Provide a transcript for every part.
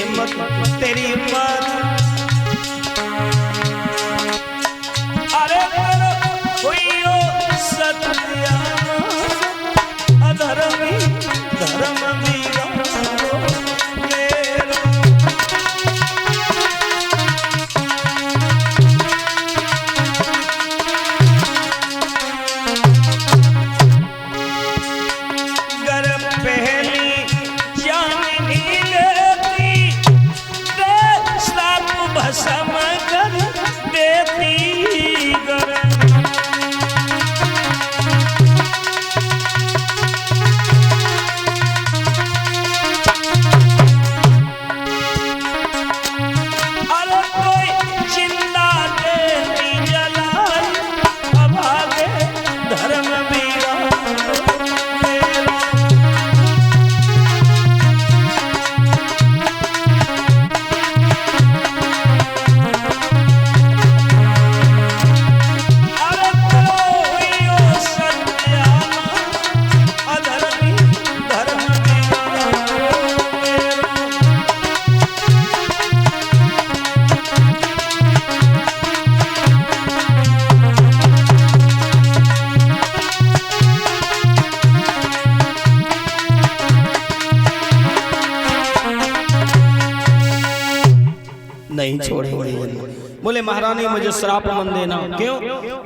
हिम्मत तेरी बात। अरे कोई हो सत्या अधर्मी धर्म बिगाड़ो मेरा। गर पहली जानी लेती श्राप भस्म कर देती गर। अरे कोई जिंदा देती जलाई अभागे धर्म बिगाड़ो मेरा। अरे कोई हो सत्याना अधर्मी धर्म बिगाड़ो मेरा। नहीं छोड़ेंगे। बोले महारानी मुझे श्राप मन देना। क्यों?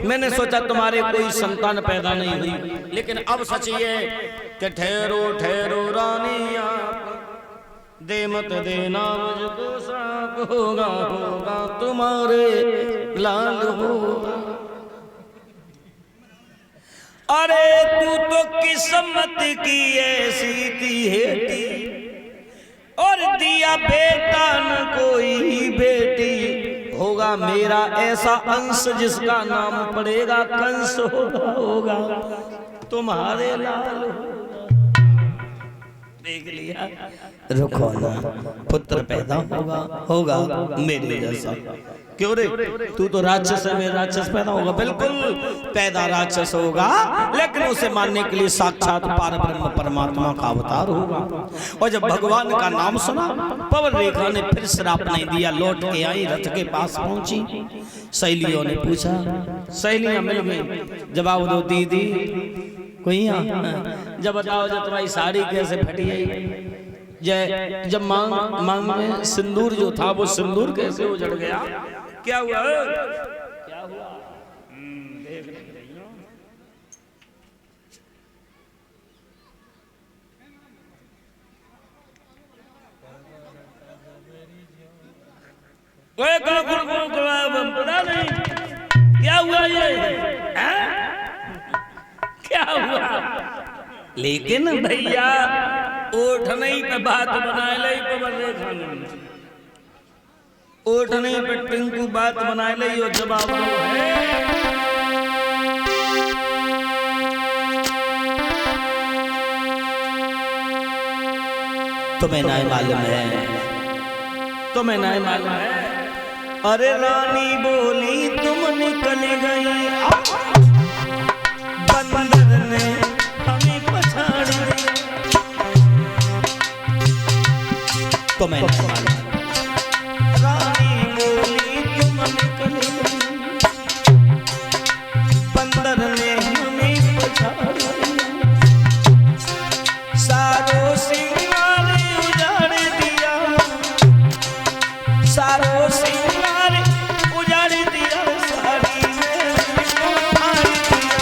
मैंने सोचा तुम्हारे कोई संतान पैदा नहीं हुई, लेकिन अब सच ये कि ठहरो ठहरो रानिया दे मत देना मुझको श्राप होगा होगा तुम्हारे लाल होगा। अरे तू तो किस्मत की ऐसी थी हेटी और दिया बेटा न कोई बेटी। होगा मेरा ऐसा अंश जिसका नाम पड़ेगा कंस होगा होगा तुम्हारे लाल होगा। देख लिया, रुको ना, पुत्र पैदा होगा होगा मेरे जैसा। क्यों रे, तू तो राक्षस है, मेरा राक्षस पैदा होगा। बिल्कुल पैदा राक्षस होगा, लेकिन उसे मानने के लिए साक्षात पारब्रह्म परमात्मा का अवतार होगा। और जब भगवान का नाम सुना, पवन रेखा ने फिर श्राप नहीं दिया। लौट के आई, रथ के पास पहुंची। सहेलियों ने पूछा, सहेलियां मिल गई। जवाब दो दीदी कोई यहाँ। जब बताओ जब तुम्हारी साड़ी कैसे फटी है, जब मांग में सिंदूर जो था वो सिंदूर कैसे उजड़ गया, क्या हुआ क्या हुआ? देख रही हो। पता नहीं क्या हुआ ये, क्या हुआ? लेकिन भैया ओठ नहीं पे बात बनाए ले, पवन रेखा ने ओठ नहीं पे टिंकू बात बनाए ले। और जवाब है तुम्हें नहीं मालूम है, तुम्हें नहीं मालूम है। अरे रानी बोली तुम निकल गई, बंदर ने हमें पछाड़ दिया। तुम्हें नहीं मालूम, रानी बोली तुम निकल गई, बंदर ने हमें पछाड़ दिया। सारो सिंगार उजाड़ दिया, सारो सिंगार उजाड़ दिया, साड़ी में फाड़ दिया।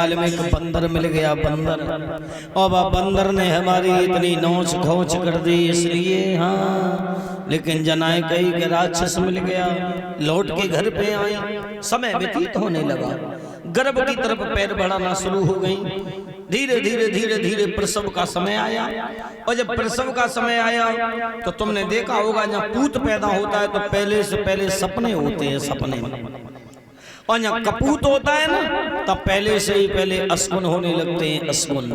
हिमालय में एक बंदर मिल गया, बंदर, और वह बंदर ने हमारी इतनी नोच घोंच कर दी, इसलिए हाँ, लेकिन जनाए कही कि राक्षस मिल गया। लौट के घर पे आई, समय व्यतीत होने लगा, गर्भ की तरफ पैर बढ़ाना शुरू हो गई। धीरे धीरे धीरे धीरे प्रसव का समय आया, और जब प्रसव का समय आया तो तुमने देखा होगा जहाँ पूत पैदा होता है तो पहले से पहले सपने होते हैं, सपने, और जहाँ कपूत होता है ना तब पहले से ही पहले अस्कुन होने लगते हैं, अस्कुन।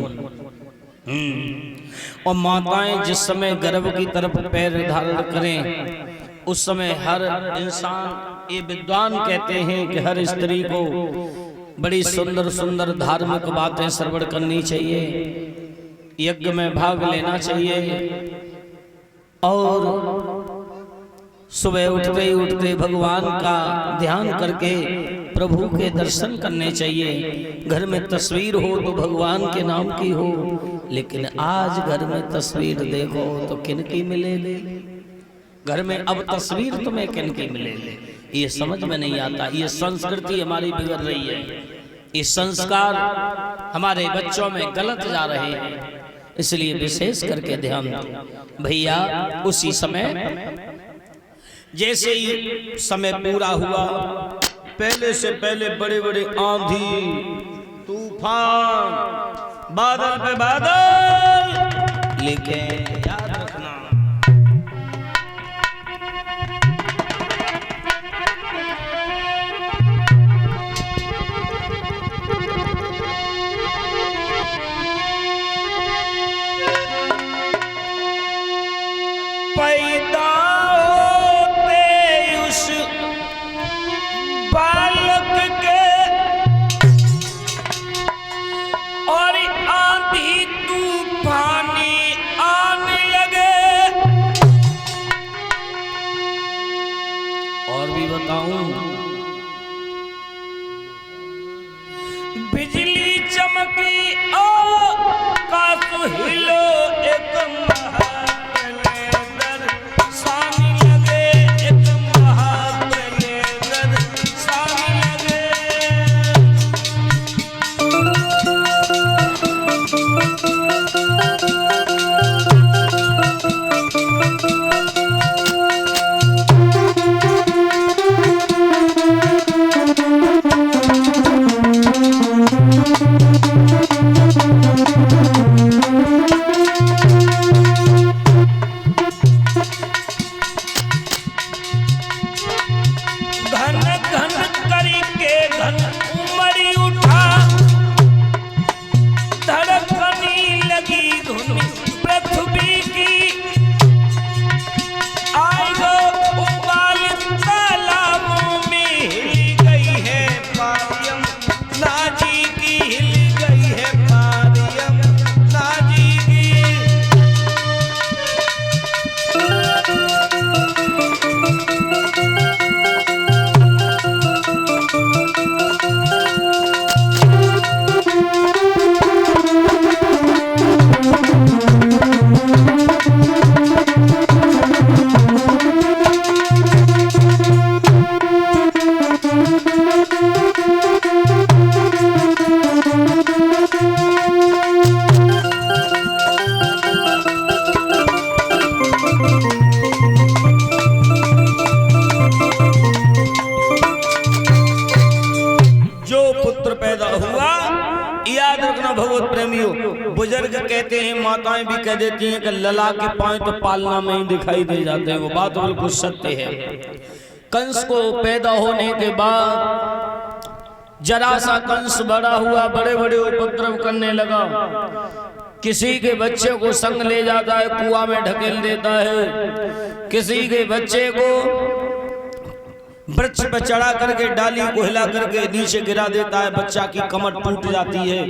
और माताएं जिस समय गर्भ की तरफ पैर धारण करें उस समय हर इंसान, ये विद्वान कहते हैं कि हर स्त्री को बड़ी सुंदर सुंदर धार्मिक बातें श्रवण करनी चाहिए, यज्ञ में भाग लेना चाहिए, और सुबह उठते भगवान का ध्यान करके प्रभु के दर्शन करने चाहिए। घर में तस्वीर हो तो भगवान के नाम की हो, लेकिन आज घर में तस्वीर देखो तो किन की मिलेगी? घर में अब तस्वीर तुम्हें किन की मिलेगी? ये समझ में नहीं आता। ये संस्कृति हमारी बिगड़ रही है, ये संस्कार हमारे बच्चों में गलत जा रहे हैं, इसलिए विशेष करके ध्यान दो भैया। उसी समय जैसे ही समय पूरा हुआ, पहले से पहले बड़े बड़े आंधी तूफान, बादल पे बादल, लेकिन याद रखना पैदा बालक के और आंधी तूफानी आने लगे। और भी बताऊं, बिजली चमकी आकाश हिलो, एक बुजुर्ग कहते हैं, माताएं भी कह देती हैं कि लला के पांव तो पालना में ही दिखाई दे जाते हैं। वो बात बिल्कुल सत्य है। कंस को पैदा होने के बाद जरा सा कंस बड़ा हुआ, बड़े बड़े उपद्रव करने लगा। किसी के बच्चे को संग ले जाता है, कुआं में ढकेल देता है। किसी के बच्चे को वृक्ष पर चढ़ा करके डाली को हिला करके नीचे गिरा देता है, बच्चा की कमर टूट जाती है।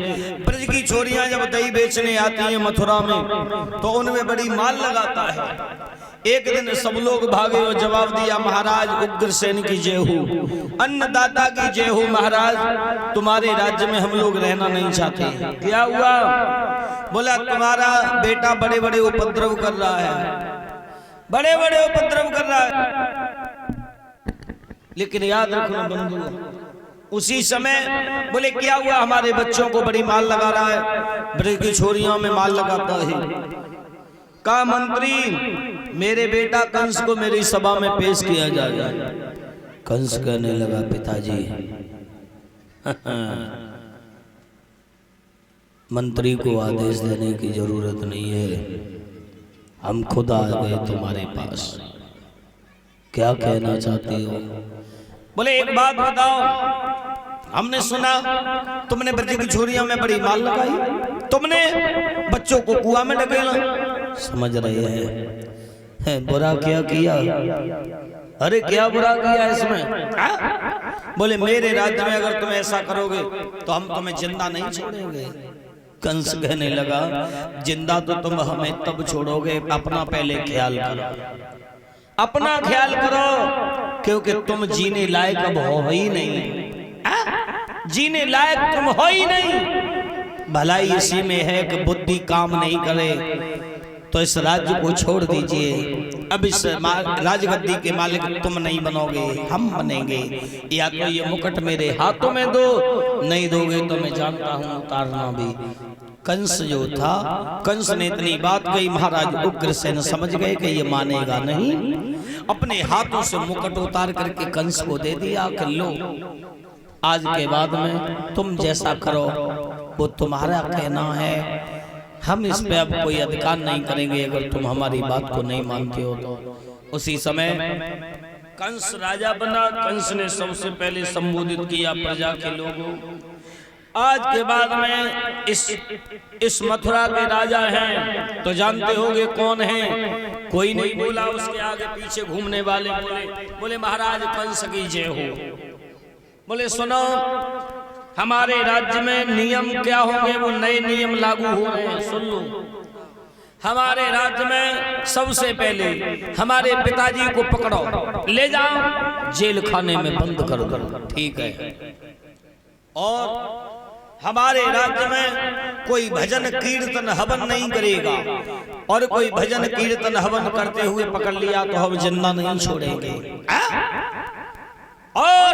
ब्रज की छोरियां जब दही बेचने आती हैं मथुरा में तो उनमें बड़ी माल लगाता है। एक दिन सब लोग भागे और जवाब दिया, महाराज उग्रसेन की जय हो, अन्नदाता की जय हो, महाराज तुम्हारे राज्य में हम लोग रहना नहीं चाहते। क्या हुआ? बोला तुम्हारा बेटा बड़े बड़े उपद्रव कर रहा है, बड़े बड़े उपद्रव कर रहा है। लेकिन याद रखना बंधु, उसी समय बोले क्या हुआ, हमारे बच्चों को बड़ी माल लगा रहा है, ब्रज की छोरियों में माल लगाता है। कहा मंत्री मेरे बेटा कंस को मेरी सभा में पेश किया जाए। कंस कहने लगा पिताजी मंत्री को आदेश देने की जरूरत नहीं है, हम खुद आ गए तुम्हारे पास, क्या कहना चाहते हो? बोले एक बात बताओ, हमने सुना तुमने ब्रज की छोरियों में बड़ी माल लगाई, तुमने बच्चों को कुआं में ढकेला, समझ रहे हैं बुरा क्या किया? अरे क्या बुरा किया इसमें? बोले मेरे राज्य में अगर तुम ऐसा करोगे तो हम तुम्हें जिंदा नहीं छोड़ेंगे। कंस कहने लगा जिंदा तो तुम हमें तब छोड़ोगे, अपना पहले ख्याल करो, अपना ख्याल करो, क्योंकि तुम जीने लायक अब हो ही नहीं, जीने लायक तुम हो ही नहीं। भलाई इसी में है कि बुद्धि काम नहीं करे तो इस राज्य को छोड़ दीजिए, अब इस राजगद्दी के मालिक तुम नहीं बनोगे, हम बनेंगे, या तो ये मुकुट मेरे हाथों में दो, नहीं दोगे तो मैं जानता हूँ उतारना भी। कंस जो था, कंस ने इतनी बात कही, महाराज उग्रसेन समझ गए कि ये मानेगा नहीं, अपने हाथों से मुकुट उतार करके कंस को दे दिया कि लो आज के बाद में तुम जैसा करो वो तुम्हारा कहना है, हम इस पे अब कोई अधिकार नहीं करेंगे अगर तुम हमारी बात को नहीं मानते हो तो। उसी समय कंस राजा बना। कंस ने सबसे पहले संबोधित किया प्रजा के लोगों, आज के बाद में इस मथुरा के राजा हैं तो जानते होगे कौन हैं? कोई नहीं बोला, उसके आगे पीछे घूमने वाले बोले महाराज कंस की जय हो। बोले सुनो, हमारे राज्य में नियम क्या होंगे, वो नए नियम लागू हो रहे हैं, सुन लो। हमारे राज्य में सबसे पहले हमारे पिताजी को पकड़ो, ले जाओ जेल खाने में बंद कर दो, ठीक है। और हमारे राज्य में कोई भजन कीर्तन हवन नहीं करेगा, और कोई भजन कीर्तन हवन करते हुए पकड़ लिया तो हम जिंदा नहीं छोड़ेंगे। और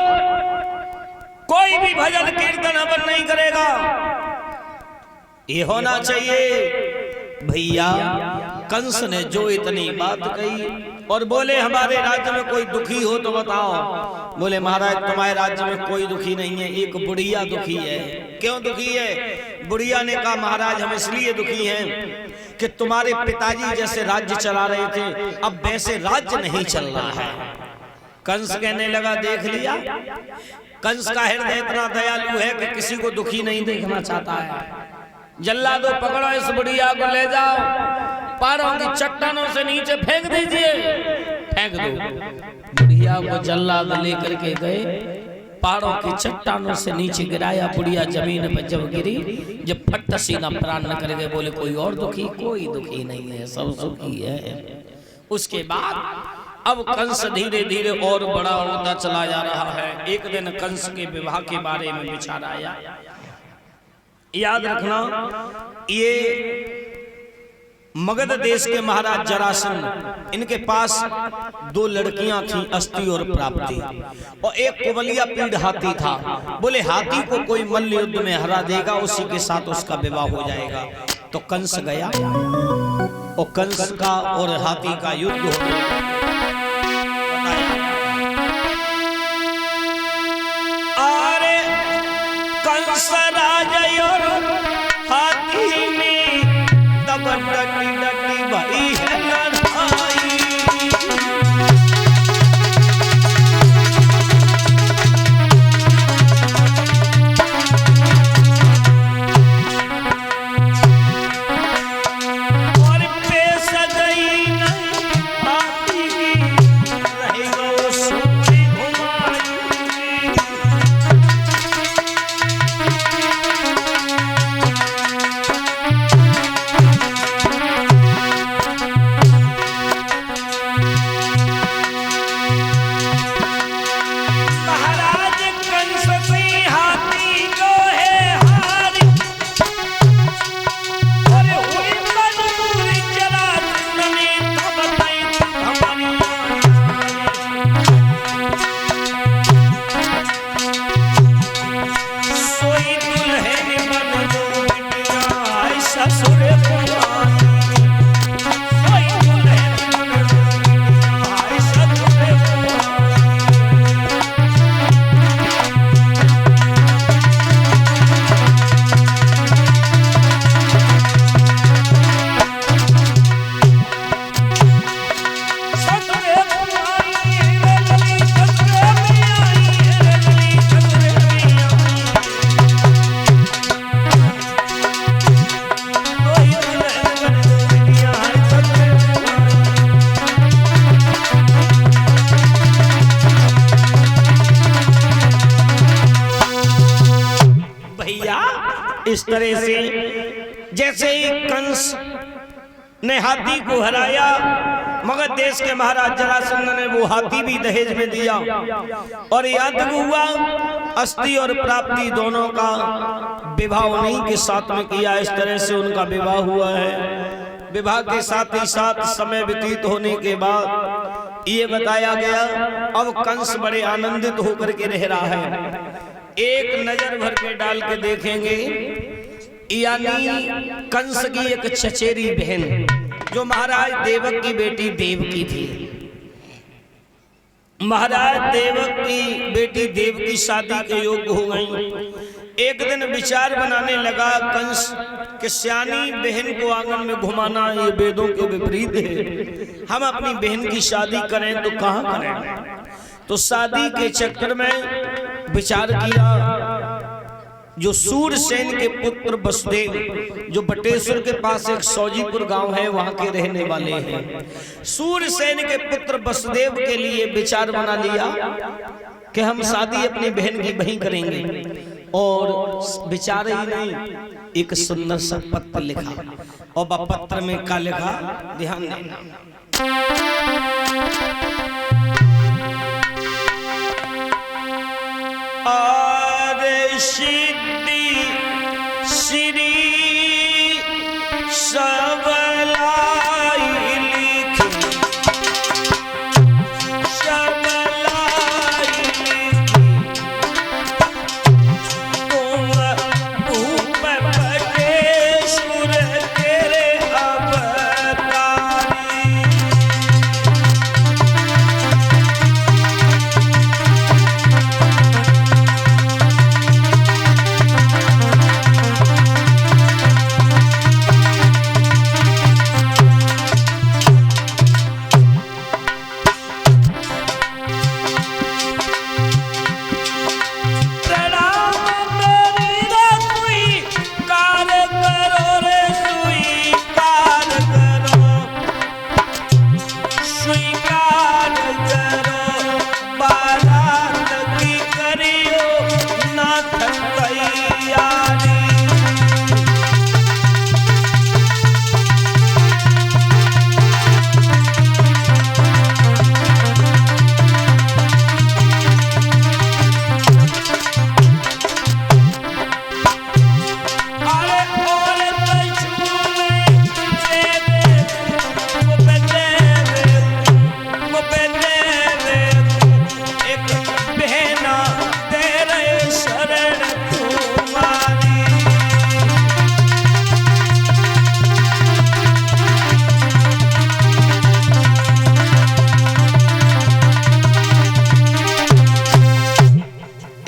कोई भी भजन कीर्तन हवन नहीं करेगा, ये होना चाहिए। भैया कंस ने जो इतनी बात कही और बोले हमारे राज्य में कोई दुखी हो तो बताओ। बोले महाराज तुम्हारे राज्य में कोई दुखी नहीं है, एक बुढ़िया दुखी है। क्यों दुखी है? बुढ़िया ने कहा महाराज हम इसलिए दुखी हैं कि तुम्हारे पिताजी जैसे राज्य चला रहे थे अब वैसे राज्य नहीं चल रहा है। कंस कहने लगा देख लिया, कंस का हृदय इतना दयालु है कि किसी को दुखी नहीं देखना चाहता है। जल्लादो पकड़ो इस बुढ़िया को, ले जाओ पहाड़ों की चट्टानों से नीचे फेंक दीजिए। फेंक दो। बुढ़िया को जल्लाद लेकर के गए, पहाड़ों की चट्टानों से नीचे गिराया। बुढ़िया जमीन पर जब गिरी, जब फट सीना प्राण न कर गए, बोले कोई और दुखी? कोई दुखी नहीं है, सब सुखी है। उसके बाद अब कंस धीरे धीरे और बड़ा होता चला जा रहा है। एक दिन कंस के विवाह के बारे में विचार आया। याद रखना, ये मगध देश के महाराज जरासंध, इनके पास 2 लड़कियां थीं, अस्ति और प्राप्ति, और एक कुबलिया पीढ़ हाथी था। बोले हाथी को कोई मल्ल युद्ध में हरा देगा, उसी के साथ उसका विवाह हो जाएगा। तो कंस गया और कंस का और हाथी का युद्ध हो गया। अरे कंस राजा और हाथी में तब डटी डटी भई है लड़ाई। और पेश गई नहीं हाथी की, रही गो सूरी घुमाई। इस तरह से जैसे ही कंस ने हाथी को हराया, मगध देश के महाराज जरासंध ने वो हाथी भी दहेज में दिया और याद हुआ अस्थि और प्राप्ति दोनों का विवाह उन्हीं के साथ में किया। इस तरह से उनका विवाह हुआ है। विवाह के साथ ही साथ समय व्यतीत होने के बाद ये बताया गया अब कंस बड़े आनंदित होकर के रह रहा है। एक नजर भर के डाल के देखेंगे, यानी कंस की एक चचेरी बहन जो महाराज देवक की बेटी देवकी थी, महाराज देवक की बेटी देवकी शादी के योग्य हो गई। एक दिन विचार बनाने लगा कंस कि श्यानी बहन को आंगन में घुमाना ये वेदों के विपरीत है, हम अपनी बहन की शादी करें तो कहां करें। तो शादी के चक्कर में विचार किया, जो सूरसेन के पुत्र वसुदेव जो बटेश्वर के पास एक सौजीपुर गांव है वहां के रहने वाले हैं, सूरसेन के पुत्र वसुदेव के लिए विचार बना लिया कि हम शादी अपनी बहन की वहीं करेंगे। और विचार ही नहीं, एक सुंदर सा पत्र लिखा और पत्र में क्या लिखा, ध्यान देना। सिद्धि श्री सबलाई लिखी, सबलाई लिखी, तुम भूप बटेश्वर तेरे अवतारी।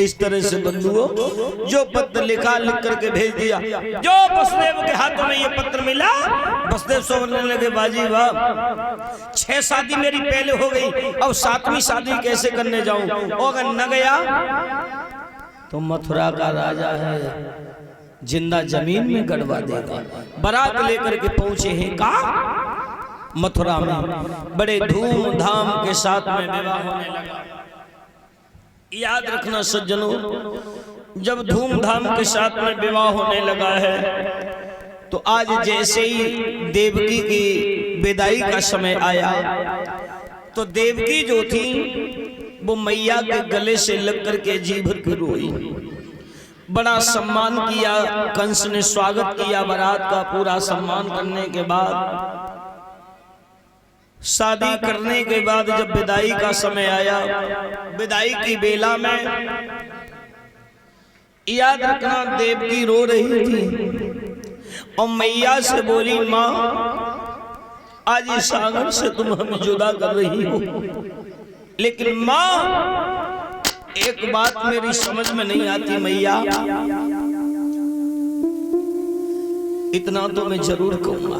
इस तरह से बंधुओं जो पत्र लिखा लिख करके भेज दिया। जो वसुदेव के हाथों में ये पत्र मिला, वसुदेव सोचने लगे बाजी वाह, 6 शादी मेरी पहले हो गई, अब 7वीं शादी कैसे करने जाऊं, और अगर न गया तो मथुरा का राजा है जिंदा जमीन में गड़वा देगा। बारात लेकर के पहुंचे हैं का मथुरा में, बड़े धूमधाम के साथ में विवाह होने लगा। याद रखना सज्जनों, जब धूमधाम के साथ में विवाह होने लगा है तो आज जैसे ही देवकी की विदाई का समय आया तो देवकी जो थी वो मैया के गले से लग करके जी भर के रोई। बड़ा सम्मान किया, कंस ने स्वागत किया बारात का, पूरा सम्मान करने के बाद शादी करने के बाद जब विदाई का समय आया, विदाई की बेला में याद रखना देवकी रो रही थी और मैया से बोली, माँ आज इस आंगन से तुम हमें जुदा कर रही हो, लेकिन माँ एक बात मेरी समझ में नहीं आती मैया, इतना तो मैं जरूर कहूंगा,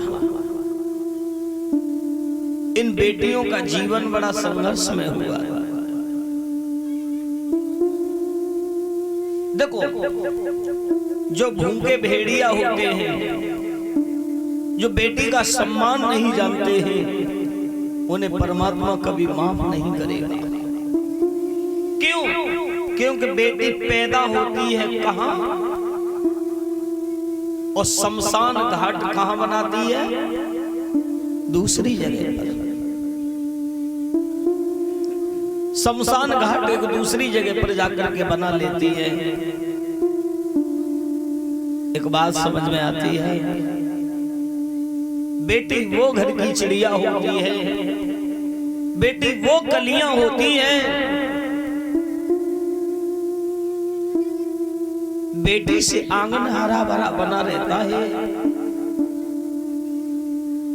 इन बेटियों का जीवन बड़ा संघर्ष में हुआ। देखो, जो भूखे भेड़िया होते हैं, जो बेटी का सम्मान नहीं जानते हैं, उन्हें परमात्मा कभी माफ नहीं करेगा। क्यों? क्योंकि बेटी पैदा होती है कहां और शमशान घाट कहां बनाती है? दूसरी जगह पर। शमशान घाट एक दूसरी जगह पर जाकर के बना लेती है। एक बात समझ में आती है, बेटी वो घर की चिड़िया होती है, बेटी वो कलियां होती हैं, बेटी से आंगन हरा भरा बना रहता है।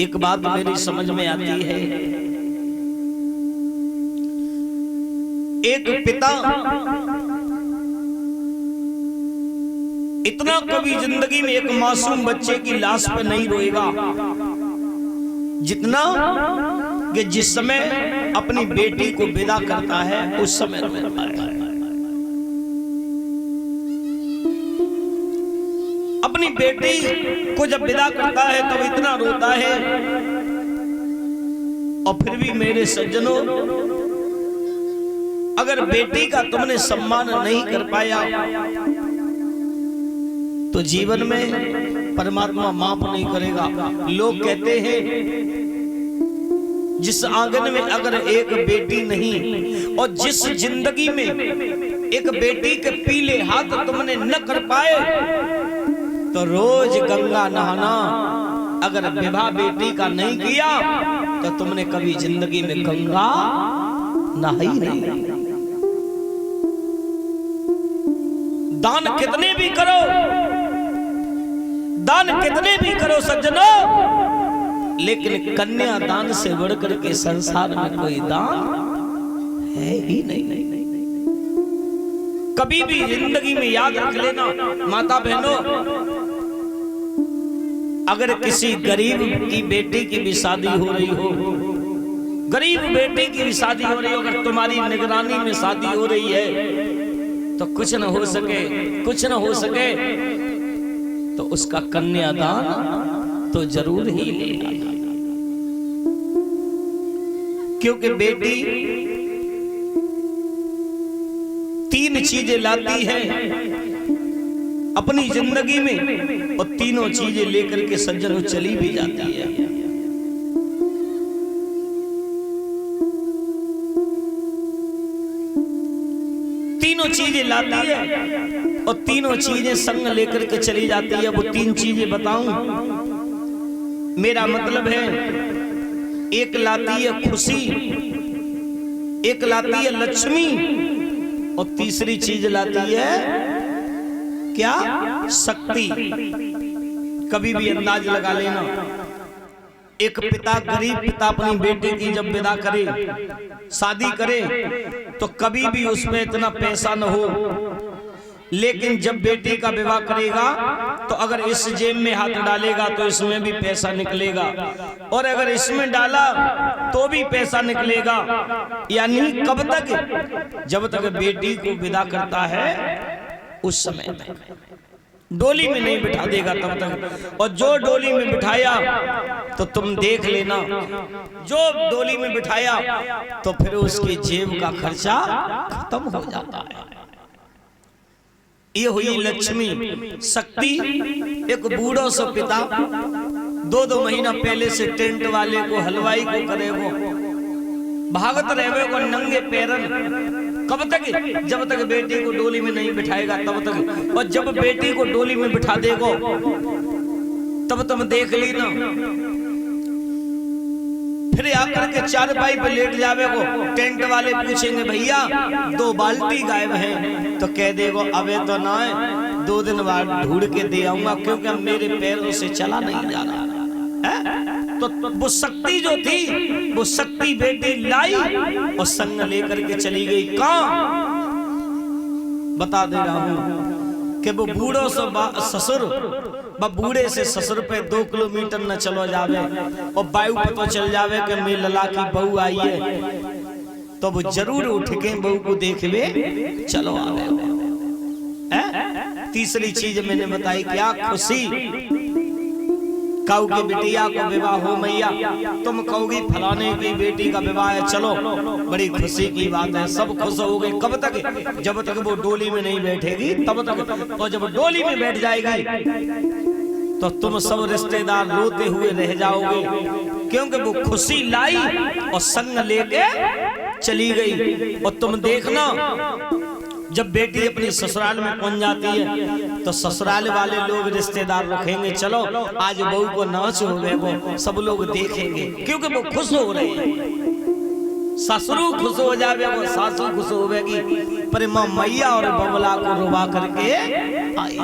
एक बात मेरी समझ में आती है, एक पिता इतना कभी जिंदगी में एक मासूम बच्चे की लाश पर नहीं रोएगा जितना कि जिस समय अपनी बेटी को विदा करता है उस समय रोता है। अपनी बेटी को जब विदा करता है तब इतना रोता है। और फिर भी मेरे सज्जनों, अगर बेटी का तुमने सम्मान नहीं कर पाया तो जीवन में परमात्मा माफ नहीं करेगा। लोग कहते हैं जिस आंगन में अगर एक बेटी नहीं और जिस जिंदगी में एक बेटी के पीले हाथ तुमने न कर पाए तो रोज गंगा नहाना, अगर विवाह बेटी का नहीं किया तो तुमने कभी जिंदगी में गंगा नहाई नहीं। दान कितने भी करो, दान कितने भी करो सज्जनों, लेकिन कन्या दान से बढ़कर के संसार में कोई दान है ही नहीं। कभी भी जिंदगी में याद रख लेना माता बहनों, अगर किसी गरीब की बेटी की भी शादी हो रही हो, गरीब बेटी की भी शादी हो रही हो, अगर तुम्हारी निगरानी में शादी हो रही है तो कुछ न हो सके, कुछ न हो सके तो उसका कन्यादान तो जरूर ही लेगा। क्योंकि बेटी तीन चीजें लाती है अपनी जिंदगी में और तीनों चीजें लेकर के सज्जनों चली भी जाती है। तीनों चीजें लाती है और तीनों चीजें संग लेकर के चली जाती है। वो तीन चीजें बताऊं, मेरा मतलब है, एक लाती है खुशी, एक लाती है लक्ष्मी और तीसरी चीज लाती है क्या? शक्ति। कभी भी अंदाज लगा लेना, एक पिता, गरीब पिता अपनी बेटी की जब विदा करे, शादी करे, तो कभी भी उसमें इतना पैसा न हो, लेकिन जब बेटी का विवाह करेगा तो अगर इस जेब में हाथ डालेगा तो इसमें भी पैसा निकलेगा, और अगर इसमें डाला तो भी पैसा निकलेगा। यानी कब तक? जब तक बेटी को विदा करता है उस समय में, डोली में नहीं बिठा देगा तब तक। और जो डोली में बिठाया तो तुम देख लेना, जो डोली में बिठाया तो फिर उसकी जेब का खर्चा खत्म हो जाता है। ये हुई लक्ष्मी। शक्ति, एक बूढ़ो सो पिता 2-2 महीना पहले से टेंट वाले को, हलवाई को करेगो, भागत रहे को नंगे पैरन। कब तक? जब तक बेटी को डोली में नहीं बिठाएगा तब तक। और जब बेटी को डोली में बिठा देगो तब तुम देख लेना, फिर आकर के चारपाई पे लेट जावेगो। टेंट वाले पूछेंगे भैया 2 बाल्टी गायब है, तो कह देगो अबे तो ना है, 2 दिन बाद ढूंढ के दे आऊंगा, क्योंकि मेरे पैरों से चला नहीं जा रहा है। तो वो शक्ति जो थी, वो शक्ति बेटी लाई और संग लेकर के चली गई। कहाँ बता दे रहा हूं कि वो बूढ़ों से ससुर, बूढ़े से ससुर पे 2 किलोमीटर न चलो जावे और वायु पतो चल जावे कि मेरी लला की बहू आई है, तो वो जरूर उठ के बहू को देखवे चलो आवे। तीसरी चीज मैंने बताई, क्या खुशी। काऊ की बिटिया को विवाह हो मैया, तुम कहोगी फलाने की बेटी का विवाह है, चलो बड़ी खुशी की बात है, सब खुश हो गए। कब तक? जब तक वो डोली में नहीं बैठेगी तब तक। तो जब डोली में बैठ जाएगी तो तुम सब रिश्तेदार रोते हुए रह जाओगे, क्योंकि वो खुशी लाई और संग लेके चली गई। और तुम देखना, जब बेटी अपनी ससुराल में पहुंच जाती है तो ससुराल वाले लोग रिश्तेदार रखेंगे, चलो आज बहू को नाच हो गए, वो सब लोग देखेंगे, क्योंकि वो खुश हो रहे हैं। ससुरु खुश हो जावे, वो सासू खुश होगी, पर मां मैया और बबला को रुबा करके आई।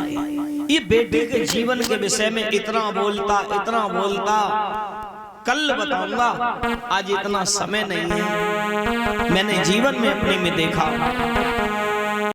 ये बेटे के जीवन के विषय में इतना बोलता कल बताऊंगा, आज इतना समय नहीं है। मैंने जीवन में अपने में देखा